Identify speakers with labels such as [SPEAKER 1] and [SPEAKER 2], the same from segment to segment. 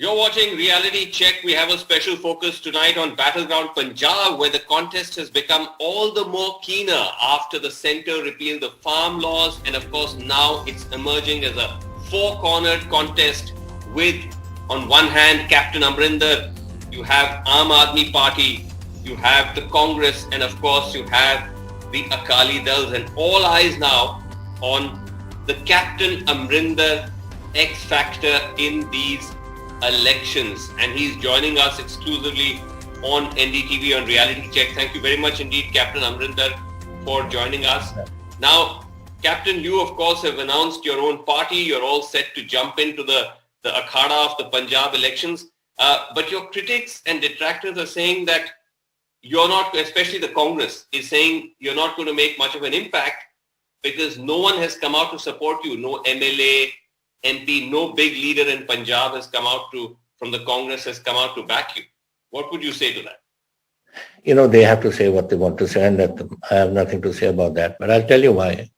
[SPEAKER 1] You're watching Reality Check. We have a special focus tonight on Battleground Punjab, where the contest has become all the more keener after the centre repealed the farm laws, and of course now it's emerging as a four-cornered contest with, on one hand, Captain Amarinder, you have Aam Aadmi Party, you have the Congress, and of course you have the Akali Dals, and all eyes now on the Captain Amarinder X factor in these elections, and he's joining us exclusively on NDTV on Reality Check. Thank you very much indeed, Captain Amarinder, for joining us. Now, Captain, you of course have announced your own party. You're all set to jump into the akhada of the Punjab elections, but your critics and detractors are saying that you're not, especially the Congress, is saying you're not going to make much of an impact because no one has come out to support you. No MLA, MP, no big leader in Punjab has come out from the Congress has come out to back you. What would you say to that?
[SPEAKER 2] You know, they have to say what they want to say, and I have nothing to say about that. But I'll tell you why.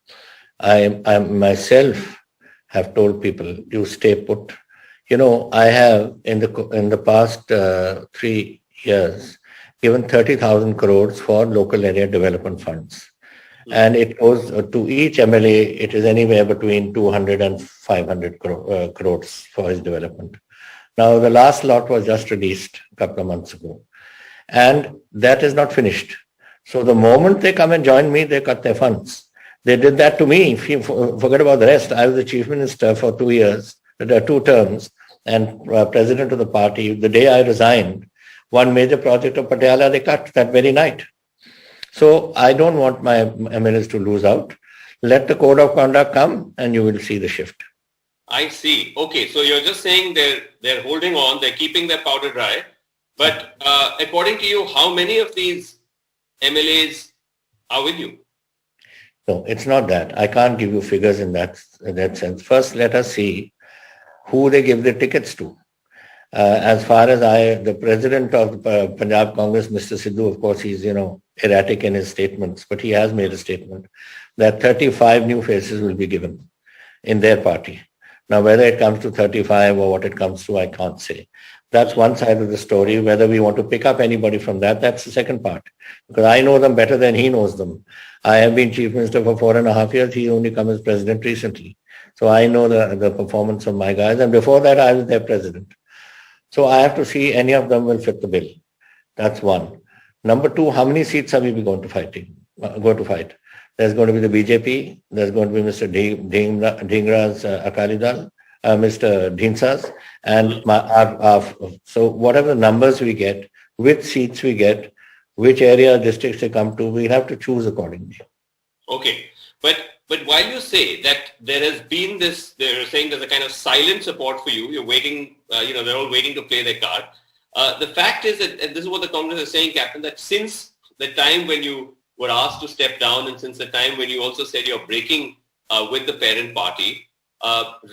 [SPEAKER 2] I myself have told people, you stay put. You know, I have in the past 3 years given 30,000 crores for local area development funds. And it goes to each MLA, it is anywhere between 200 and 500 crores for his development. Now, the last lot was just released a couple of months ago. And that is not finished. So the moment they come and join me, they cut their funds. They did that to me. If you forget about the rest, I was the chief minister for 2 years, 2 terms, and president of the party. The day I resigned, one major project of Patiala, they cut that very night. So I don't want my MLAs to lose out. Let the code of conduct come and you will see the shift.
[SPEAKER 1] I see. Okay, so you're just saying they're holding on, they're keeping their powder dry. But according to you, how many of these MLAs are with you?
[SPEAKER 2] No, it's not that. I can't give you figures in that sense. First, let us see who they give the tickets to. As far as the president of Punjab Congress, Mr. Sidhu, of course, he's, erratic in his statements, but he has made a statement that 35 new faces will be given in their party. Now, whether it comes to 35 or what it comes to, I can't say. That's one side of the story. Whether we want to pick up anybody from that, that's the second part. Because I know them better than he knows them. I have been chief minister for 4.5 years. He only come as president recently. So I know the performance of my guys. And before that, I was their president. So I have to see any of them will fit the bill. That's one. Number two, how many seats are we going to fight? There's going to be the BJP. There's going to be Mr. Dhingra's Akali Dal, Mr. Dhinsas, and so whatever numbers we get, which seats we get, which area districts they come to, we have to choose accordingly.
[SPEAKER 1] Okay, but while you say that there has been this, they're saying there's a kind of silent support for you. You're waiting, they're all waiting to play their card. The fact is that, and this is what the Congress is saying, Captain, that since the time when you were asked to step down and since the time when you also said you're breaking with the parent party,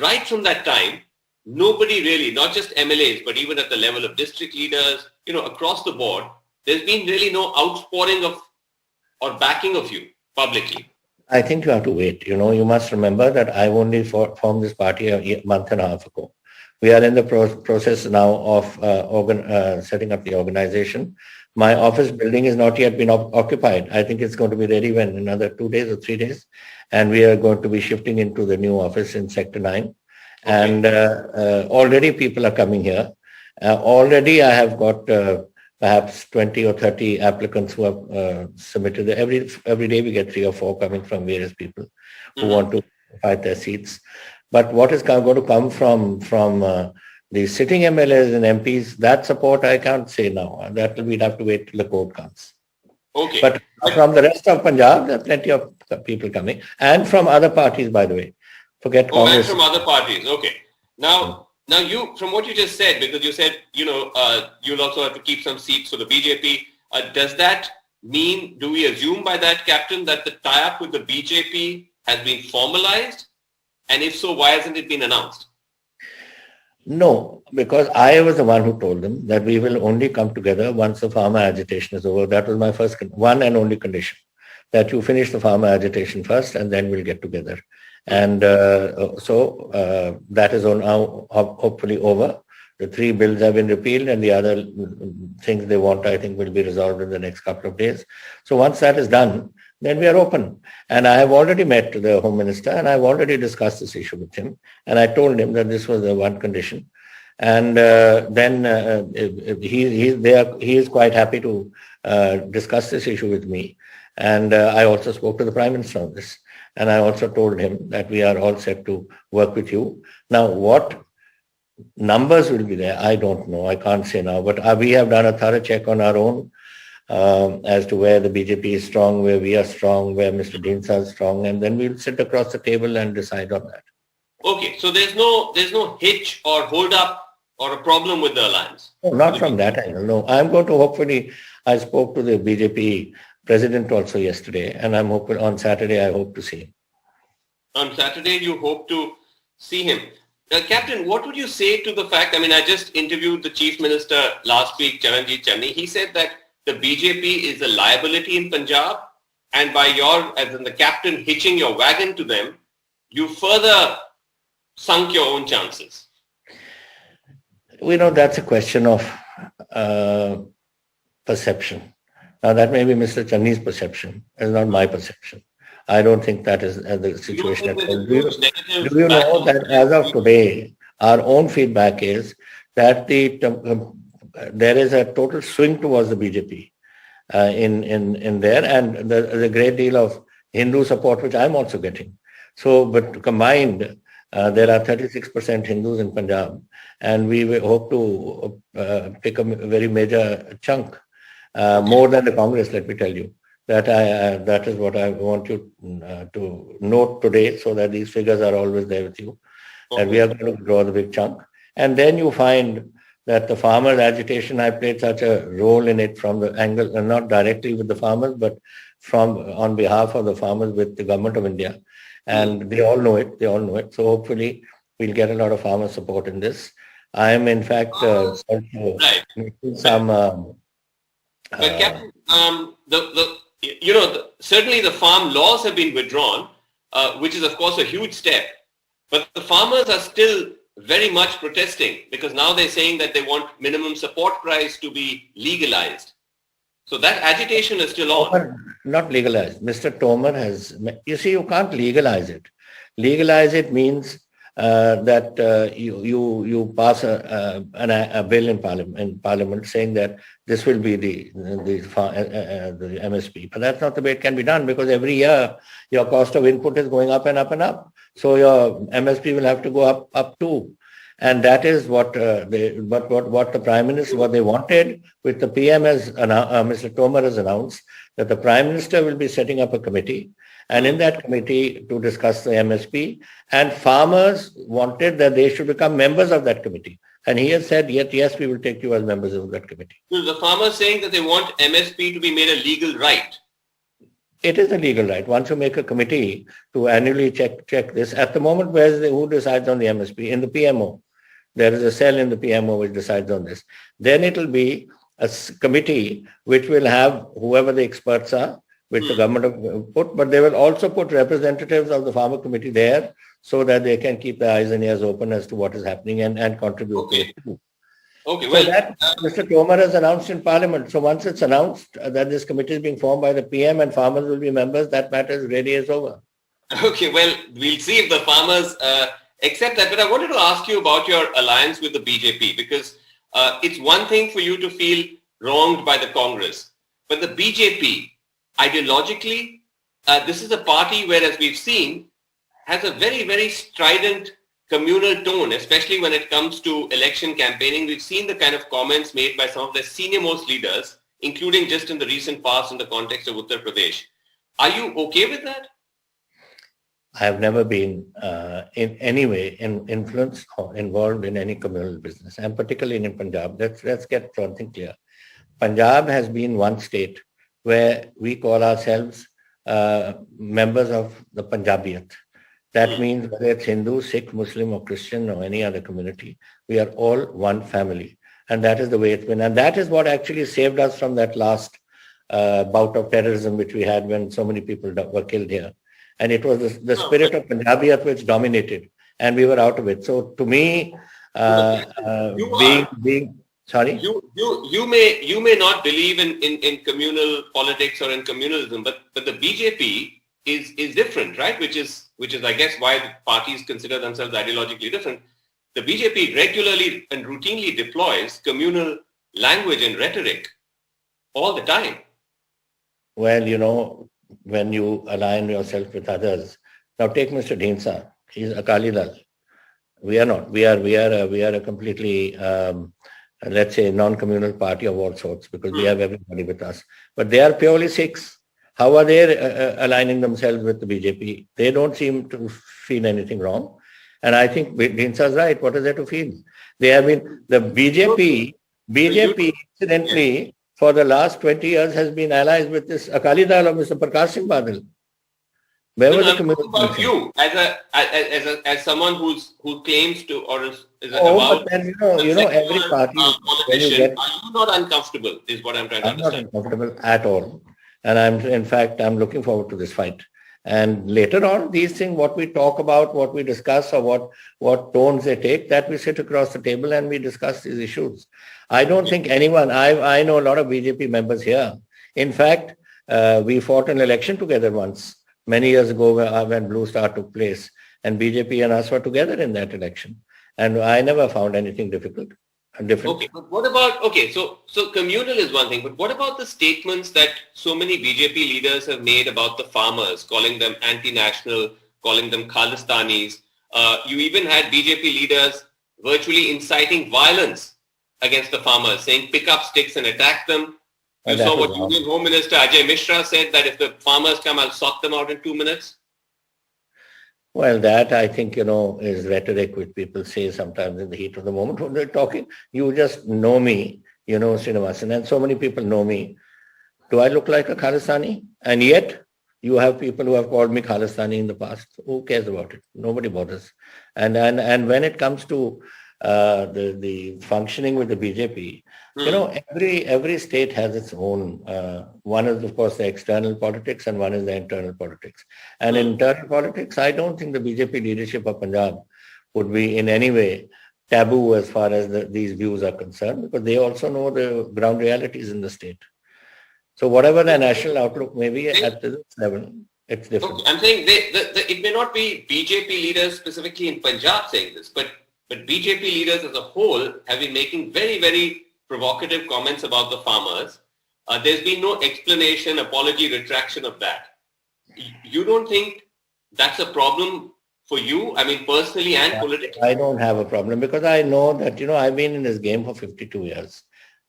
[SPEAKER 1] right from that time, nobody really, not just MLAs, but even at the level of district leaders, across the board, there's been really no outpouring of or backing of you publicly.
[SPEAKER 2] I think you have to wait. You must remember that I only formed this party a month and a half ago. We are in the process now of setting up the organization. My office building has not yet been occupied. I think it's going to be ready in another 2 days or 3 days. And we are going to be shifting into the new office in Sector 9. Okay. And already people are coming here. Already I have got perhaps 20 or 30 applicants who have submitted. Every day we get 3 or 4 coming from various people who want to fight their seats. But what is going to come from the sitting MLAs and MPs, that support I can't say now. We'd have to wait till the code comes.
[SPEAKER 1] Okay.
[SPEAKER 2] But from the rest of Punjab, there are plenty of people coming. And from other parties, by the way. Forget Congress.
[SPEAKER 1] And from other parties. Okay. Now you, from what you just said, because you said, you'll also have to keep some seats for the BJP. Does that mean, do we assume by that, Captain, that the tie-up with the BJP has been formalized? And if so, why hasn't it been announced?
[SPEAKER 2] No, because I was the one who told them that we will only come together once the farmer agitation is over. That was my first one and only condition, that you finish the farmer agitation first and then we'll get together. And so that is now hopefully over. the 3 bills have been repealed and the other things they want, I think, will be resolved in the next couple of days. So once that is done, then we are open. And I have already met the Home Minister and I've already discussed this issue with him. And I told him that this was the one condition. And then he is quite happy to discuss this issue with me. And I also spoke to the Prime Minister on this. And I also told him that we are all set to work with you. Now, what numbers will be there, I don't know. I can't say now. But we have done a thorough check on our own as to where the BJP is strong, where we are strong, where Mr. Deensa is strong. And then we'll sit across the table and decide on that.
[SPEAKER 1] Okay, so there's no hitch or hold up or a problem with the alliance?
[SPEAKER 2] No, not from that angle. No, I'm going to hopefully, I spoke to the BJP president also yesterday, and I'm hoping on Saturday I hope to see him.
[SPEAKER 1] On Saturday you hope to see him. Captain, what would you say to the fact, I just interviewed the Chief Minister last week, Chandni. He said that the BJP is a liability in Punjab, and by as in the captain, hitching your wagon to them, you further sunk your own chances.
[SPEAKER 2] We know that's a question of perception. Now, that may be Mr. Chandni's perception. It's not my perception. I don't think that is the situation. Do you know that as of today, our own feedback is that there is a total swing towards the BJP in there, and there's a great deal of Hindu support, which I'm also getting. So, but combined, there are 36% Hindus in Punjab, and we hope to pick a very major chunk. More than the Congress, let me tell you. That is what I want you to note today, so that these figures are always there with you. Okay. And we are going to draw the big chunk. And then you find that the farmers' agitation, I played such a role in it from the angle, not directly with the farmers, but on behalf of the farmers with the government of India. And they all know it. So hopefully we'll get a lot of farmer support in this. I am in fact making some...
[SPEAKER 1] But Captain, certainly the farm laws have been withdrawn, which is of course a huge step. But the farmers are still very much protesting because now they're saying that they want minimum support price to be legalized. So that agitation is still on.
[SPEAKER 2] Not legalized. Mr. Tomar has, you see, you can't legalize it. Legalize it means that you pass a bill in Parliament saying that this will be the MSP. But that's not the way it can be done, because every year your cost of input is going up and up and up. So your MSP will have to go up too. And that is what what the Prime Minister, what they wanted with the PM, as Mr. Tomar has announced, that the Prime Minister will be setting up a committee, and in that committee to discuss the MSP, and farmers wanted that they should become members of that committee. And he has said, yes, we will take you as members of that committee.
[SPEAKER 1] So the farmers saying that they want MSP to be made a legal right.
[SPEAKER 2] It is a legal right. Once you make a committee to annually check this, at the moment, who decides on the MSP? In the PMO. There is a cell in the PMO which decides on this. Then it will be a committee which will have whoever the experts are, which the government have put, but they will also put representatives of the farmer committee there so that they can keep their eyes and ears open as to what is happening and contribute to it too.
[SPEAKER 1] Okay,
[SPEAKER 2] well, so that Mr. Tomar has announced in Parliament. So once it's announced that this committee is being formed by the PM and farmers will be members, that matter really is over.
[SPEAKER 1] Okay, well, we'll see if the farmers accept that. But I wanted to ask you about your alliance with the BJP, because it's one thing for you to feel wronged by the Congress, but the BJP, ideologically, this is a party where, as we've seen, has a very, very strident communal tone, especially when it comes to election campaigning. We've seen the kind of comments made by some of their senior-most leaders, including just in the recent past in the context of Uttar Pradesh. Are you okay with that?
[SPEAKER 2] I have never been in any way influenced or involved in any communal business, and particularly in Punjab. Let's get something clear. Punjab has been one state where we call ourselves members of the Punjabiyat. That means whether it's Hindu, Sikh, Muslim or Christian or any other community, we are all one family. And that is the way it's been. And that is what actually saved us from that last bout of terrorism which we had when so many people were killed here. And it was the spirit of Punjabiyat which dominated, and we were out of it. So to me, being sorry.
[SPEAKER 1] You may not believe in communal politics or in communalism, but the BJP is different, right? Which is I guess why the parties consider themselves ideologically different. The BJP regularly and routinely deploys communal language and rhetoric all the time.
[SPEAKER 2] Well, when you align yourself with others, now take Mr. Dhinsa. He's Akali Dal. We are not. We are a completely, let's say, non-communal party of all sorts because we have everybody with us. But they are purely Sikhs. How are they aligning themselves with the BJP? They don't seem to feel anything wrong. And I think Dhinsa is right. What is there to feel? They have been, the BJP incidentally, for the last 20 years has been allies with this Akali Dal of Mr. Prakash Singh Badal. Where was the community?
[SPEAKER 1] About you as someone who claims to or is
[SPEAKER 2] but then, every party
[SPEAKER 1] politician. Are you not uncomfortable? Is what I'm trying to understand.
[SPEAKER 2] I'm not uncomfortable at all, and I'm looking forward to this fight. And later on, these things, what we talk about, what we discuss, or what tones they take, that we sit across the table and we discuss these issues. I don't think anyone. I know a lot of BJP members here. In fact, we fought an election together once. Many years ago when Blue Star took place, and BJP and us were together in that election. And I never found anything difficult.
[SPEAKER 1] Okay, but what about, so communal is one thing, but what about the statements that so many BJP leaders have made about the farmers, calling them anti-national, calling them Khalistanis? You even had BJP leaders virtually inciting violence against the farmers, saying pick up sticks and attack them. You saw what Union Home Minister Ajay Mishra said, that if the farmers come, I'll sort them out in 2 minutes.
[SPEAKER 2] Well, that I think, is rhetoric which people say sometimes in the heat of the moment when they're talking. You just know me, Srinivasan, and so many people know me. Do I look like a Khalistani? And yet you have people who have called me Khalistani in the past. Who cares about it? Nobody bothers. And when it comes to the functioning with the BJP, every state has its own. One is, of course, the external politics and one is the internal politics. And in internal politics, I don't think the BJP leadership of Punjab would be in any way taboo as far as these views are concerned, because they also know the ground realities in the state. So whatever the national outlook may be at this level, it's different.
[SPEAKER 1] Okay. I'm saying it may not be BJP leaders specifically in Punjab saying this, but BJP leaders as a whole have been making very, very provocative comments about the farmers. There's been no explanation, apology, retraction of that. You don't think that's a problem for you? I mean, personally and politically?
[SPEAKER 2] I don't have a problem because I know that, I've been in this game for 52 years.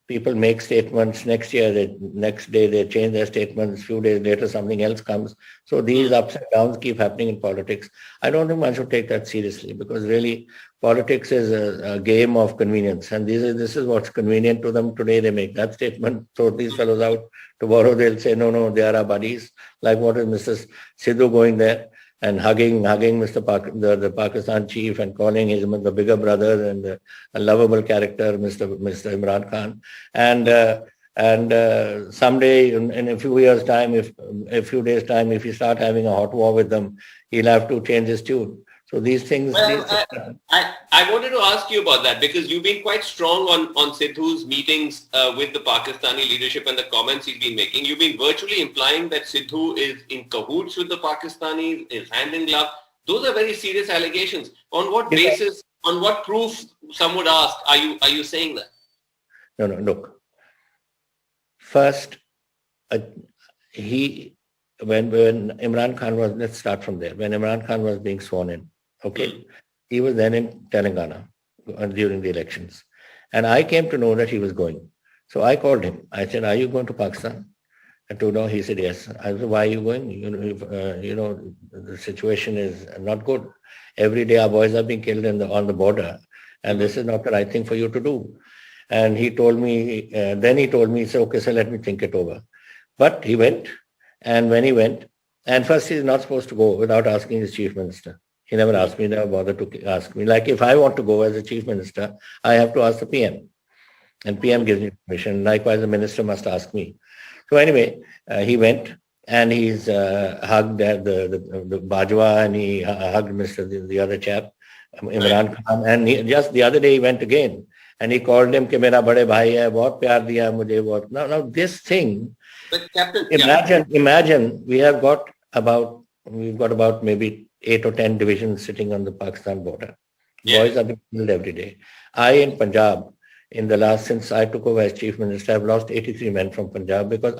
[SPEAKER 2] People make statements. Next day they change their statements. Few days later, something else comes. So these ups and downs keep happening in politics. I don't think one should take that seriously because really politics is a game of convenience. And this is what's convenient to them. Today they make that statement, throw these fellows out. Tomorrow they'll say, no, they are our buddies. Like what is Mr. Sidhu going there and hugging the Pakistan chief and calling him the bigger brother and a lovable character, Mr. Imran Khan. And someday in a few years' time, if he start having a hot war with them, he'll have to change his tune. So these things.
[SPEAKER 1] I wanted to ask you about that because you've been quite strong on Sidhu's meetings with the Pakistani leadership and the comments he's been making. You've been virtually implying that Sidhu is in cahoots with the Pakistanis, is hand in glove. Those are very serious allegations. On what basis, on what proof, some would ask, are you saying that?
[SPEAKER 2] No, look. First, when Imran Khan was, let's start from there. When Imran Khan was being sworn in, he was then in Telangana during the elections. And I came to know that he was going. So I called him. I said, are you going to Pakistan? And to know, he said, yes. I said, why are you going? The situation is not good. Every day our boys are being killed on the border. And this is not the right thing for you to do. And he told me, he said, okay, so let me think it over. But he went. And when he went, and first he's not supposed to go without asking his chief minister. He never asked me, never bothered to ask me. Like if I want to go as a chief minister, I have to ask the PM. And PM gives me permission. Likewise, the minister must ask me. So anyway, he went and he's hugged the Bajwa and he hugged the other chap, Imran Khan, and just the other day he went again and he called him कि मेरा बड़े भाई है, बहुत प्यार दिया मुझे, बहुत. Now this thing,
[SPEAKER 1] but Captain,
[SPEAKER 2] imagine we've got about maybe 8 or 10 divisions sitting on the Pakistan border. Boys are being killed every day. I in Punjab, since I took over as chief minister, I've lost 83 men from Punjab because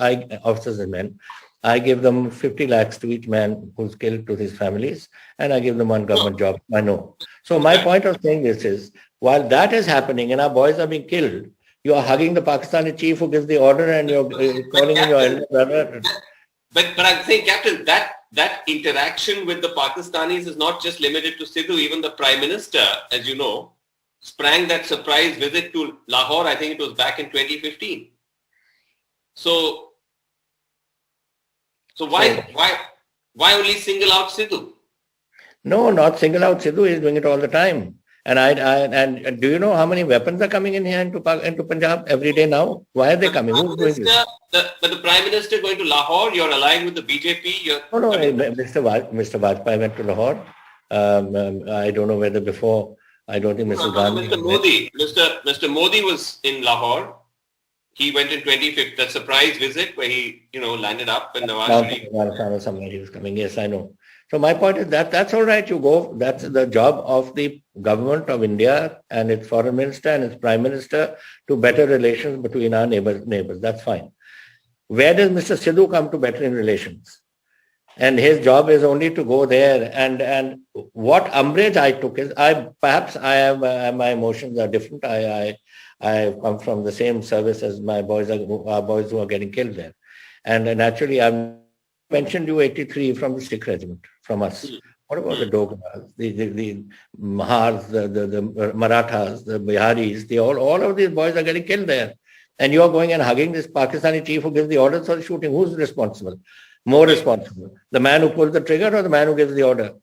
[SPEAKER 2] officers and men, I give them 50 lakhs to each man who's killed to his families, and I give them one government job. I know. So my point of saying this is, while that is happening and our boys are being killed, you are hugging the Pakistani chief who gives the order and you're calling him your elder brother.
[SPEAKER 1] But I'm saying, Captain, that interaction with the Pakistanis is not just limited to Sidhu. Even the Prime Minister, as you know, sprang that surprise visit to Lahore. I think it was back in 2015. So why only single out Sidhu?
[SPEAKER 2] No, not single out Sidhu. He's doing it all the time. And do you know how many weapons are coming in here into Punjab every day now? Why are they coming? Who's doing this?
[SPEAKER 1] But the Prime Minister going to Lahore, you're aligned with the BJP.
[SPEAKER 2] No, Mr. Vajpayee went to Lahore. I don't know whether before. I don't think Mr. Gandhi.
[SPEAKER 1] Mr. Modi was in Lahore. He went in 2015, that surprise visit where he, landed up in Nawaz
[SPEAKER 2] Somewhere he was coming. Yes, I know. So my point is that's all right. You go. That's the job of the government of India and its foreign minister and its prime minister to better relations between our neighbors. That's fine. Where does Mr. Sidhu come to bettering relations? And his job is only to go there. And what umbrage I took is my emotions are different. I come from the same service as our boys who are getting killed there. And naturally, I've mentioned you 83 from the Sikh regiment, from us. What about the Dogras, the Mahars, the Marathas, the Biharis? All of these boys are getting killed there. And you are going and hugging this Pakistani chief who gives the orders for the shooting. Who's responsible? More responsible? The man who pulls the trigger or the man who gives the order?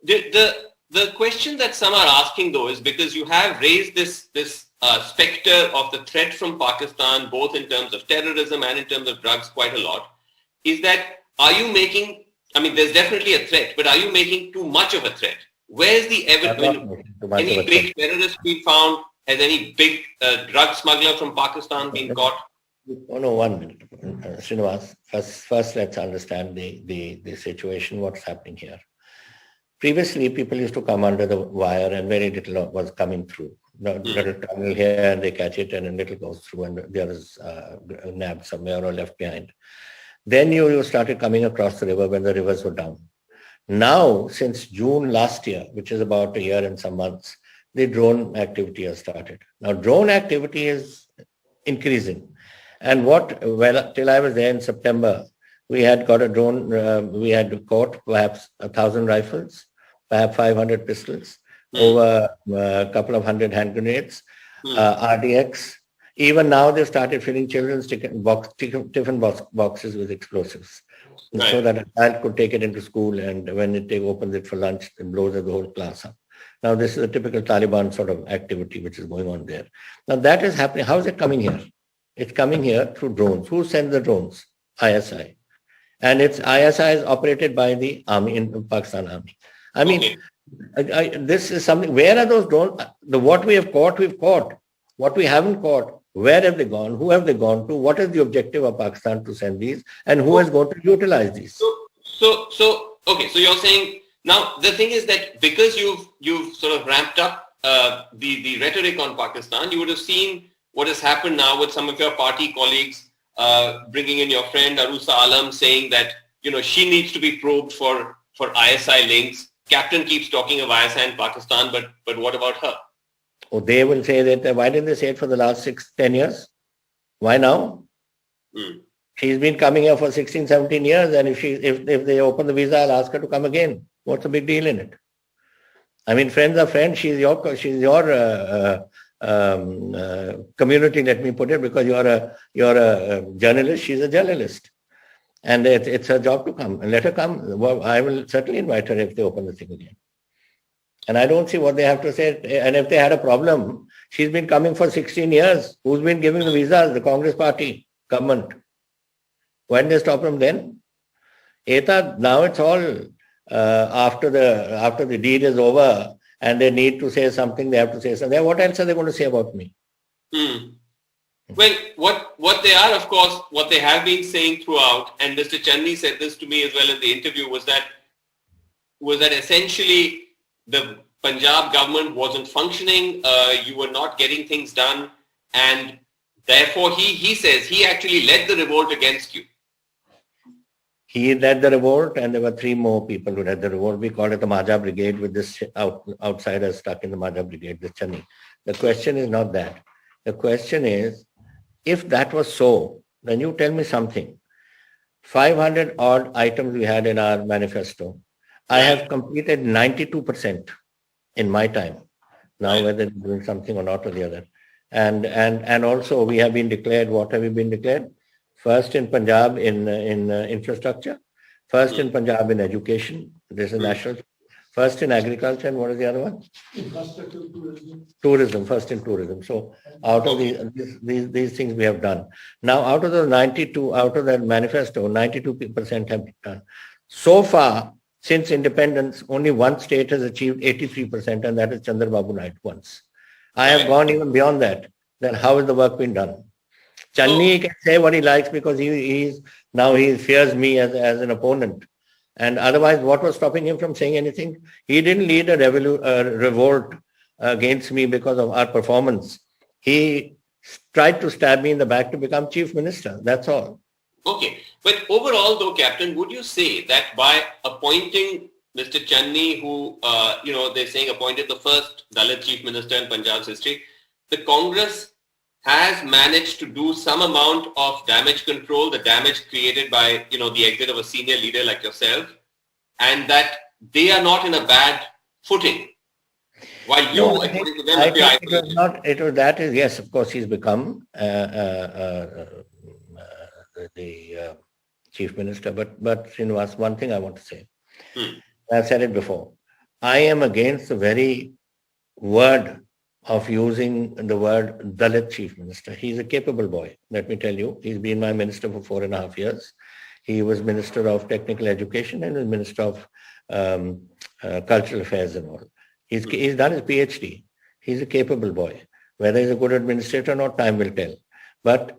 [SPEAKER 1] The question that some are asking, though, is because you have raised this specter of the threat from Pakistan, both in terms of terrorism and in terms of drugs, quite a lot. Is that, are you making, there's definitely a threat, but are you making too much of a threat? Where's the evidence? Any big terrorist been found? Has any big drug smuggler from Pakistan been caught?
[SPEAKER 2] No, 1 minute. Srinivas, first let's understand the situation, what's happening here. Previously, people used to come under the wire and very little was coming through. Little tunnel here and they catch it and a little goes through and the others nabbed somewhere or left behind. Then you started coming across the river when the rivers were down. Now, since June last year, which is about a year and some months, the drone activity has started. Now, drone activity is increasing. And till I was there in September, we had got a drone, we had caught perhaps 1,000 rifles, perhaps 500 pistols, over a couple of hundred hand grenades, RDX. Even now they've started filling children's tiffin boxes with explosives. Right. So that a child could take it into school and when it opens it for lunch, it blows the whole class up. Now this is a typical Taliban sort of activity which is going on there. Now that is happening. How is it coming here? It's coming here through drones. Who sends the drones? ISI. And ISI is operated by the army, in Pakistan Army. This is something, where are those drones? What we have caught, we've caught. What we haven't caught, where have they gone? Who have they gone to? What is the objective of Pakistan to send these? And who is going to utilize these?
[SPEAKER 1] So you're saying, now the thing is that because you've sort of ramped up the rhetoric on Pakistan, you would have seen what has happened now with some of your party colleagues bringing in your friend Arusa Alam saying that, she needs to be probed for ISI links. Captain keeps talking of ISI in Pakistan, but what about her?
[SPEAKER 2] Oh, they will say that, why didn't they say it for the last 10 years? Why now? She's been coming here for 16, 17 years, and if they open the visa, I'll ask her to come again. What's the big deal in it? Friends are friends. She's your community, let me put it, because you're a journalist, she's a journalist. And it's her job to come. And let her come. Well, I will certainly invite her if they open the thing again. And I don't see what they have to say. And if they had a problem, she's been coming for 16 years. Who's been giving the visas? The Congress party, government. When they stop them then? Now it's all after the deed is over and they need to say something, they have to say something. What else are they going to say about me?
[SPEAKER 1] Well, what they are, of course, what they have been saying throughout, and Mr. Chandni said this to me as well in the interview, was that essentially the Punjab government wasn't functioning, you were not getting things done, and therefore he says he actually led the revolt against you.
[SPEAKER 2] He led the revolt, and there were 3 more people who led the revolt. We call it the Mahja Brigade, with this outsider stuck in the Mahja Brigade, this Chandni. The question is not that. The question is, if that was so, then you tell me something. 500 odd items we had in our manifesto. I have completed 92% in my time. Now, whether doing something or not or the other. And also we have been declared, what have we been declared? First in Punjab in infrastructure, first in Punjab in education, this is national, first in agriculture, and what is the other one?
[SPEAKER 3] Infrastructure,
[SPEAKER 2] tourism, first in tourism. So out of these things we have done. Now out of the 92, out of that manifesto, 92% have been done. So far, since independence, only one state has achieved 83%, and that is Chandrababu Naidu once. I have gone even beyond that. Then how has the work been done? Chandni can say what he likes because he fears me as an opponent. And otherwise, what was stopping him from saying anything? He didn't lead a revolt against me because of our performance. He tried to stab me in the back to become chief minister. That's all.
[SPEAKER 1] Okay. But overall, though, Captain, would you say that by appointing Mr. Chandni, who, they're saying appointed the first Dalit chief minister in Punjab's history, the Congress has managed to do some amount of damage control, the damage created by, the exit of a senior leader like yourself, and that they are not in a bad footing? While you, according to them,
[SPEAKER 2] I think yes, of course, he's become the chief minister. But Srinivas, one thing I want to say, I've said it before, I am against the very word of using the word Dalit chief minister. He's a capable boy, let me tell you. He's been my minister for 4.5 years. He was Minister of Technical Education and was Minister of Cultural Affairs and all. He's done his PhD. He's a capable boy. Whether he's a good administrator or not, time will tell. But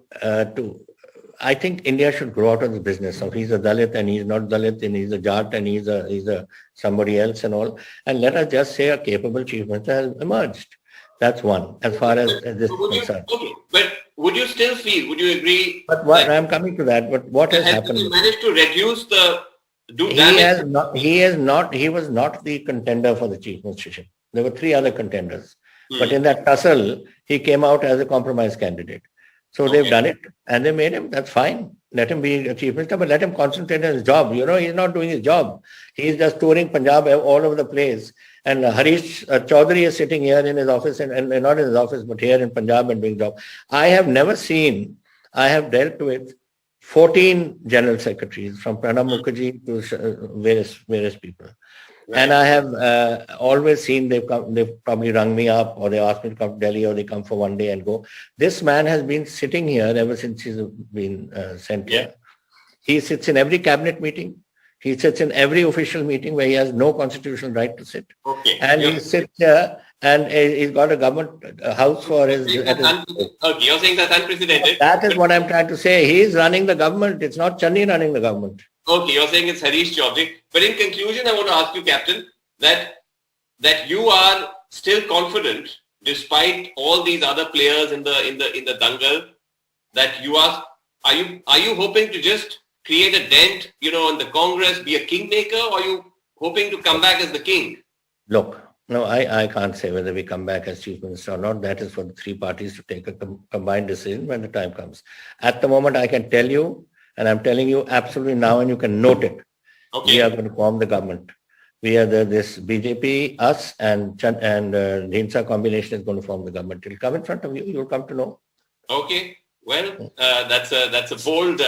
[SPEAKER 2] I think India should grow out of the business of he's a Dalit and he's not Dalit and he's a Jat and he's a somebody else and all. And let us just say a capable chief minister has emerged. That's one, as far as this is concerned.
[SPEAKER 1] Okay, but would you still feel, would you agree?
[SPEAKER 2] But I'm coming to that, but what has happened?
[SPEAKER 1] He managed to reduce
[SPEAKER 2] he was not the contender for the chief ministership. There were 3 other contenders. But in that tussle, he came out as a compromise candidate. So they've done it and they made him, that's fine. Let him be a chief minister, but let him concentrate on his job. He's not doing his job. He's just touring Punjab all over the place. And Harish Chaudhary is sitting here in his office, and not in his office, but here in Punjab and doing job. I have dealt with 14 general secretaries, from Pranab Mukherjee to various people. Right. And I have always seen they've probably rung me up, or they asked me to come to Delhi, or they come for one day and go. This man has been sitting here ever since he's been sent here. He sits in every cabinet meeting. He sits in every official meeting where he has no constitutional right to sit.
[SPEAKER 1] Okay.
[SPEAKER 2] And he sits here and he's got a government house for his...
[SPEAKER 1] Okay, you're saying that's unprecedented.
[SPEAKER 2] That is what I'm trying to say. He's running the government. It's not Chandni running the government.
[SPEAKER 1] Okay, you're saying it's Harish Chaudhary. But in conclusion, I want to ask you, Captain, that you are still confident, despite all these other players in the dangal, that you are you hoping to just create a dent, in the Congress, be a kingmaker, or are you hoping to come back as the king?
[SPEAKER 2] Look, no, I can't say whether we come back as chief minister or not. That is for the 3 parties to take a combined decision when the time comes. At the moment, I can tell you, and I'm telling you absolutely now, and you can note it. Okay. We are going to form the government. We are this BJP, us, and Dhinsa combination is going to form the government. It will come in front of you. You'll come to know.
[SPEAKER 1] Okay. Well, that's a bold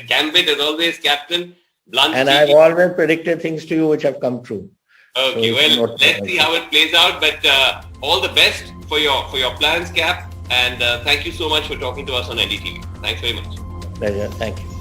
[SPEAKER 1] gambit as always, Captain. Blunt.
[SPEAKER 2] And I've always predicted things to you which have come true.
[SPEAKER 1] Okay, so well, let's see how it plays out. But all the best for your plans, Cap. And thank you so much for talking to us on NDTV. Thanks very much.
[SPEAKER 2] Pleasure. Thank you.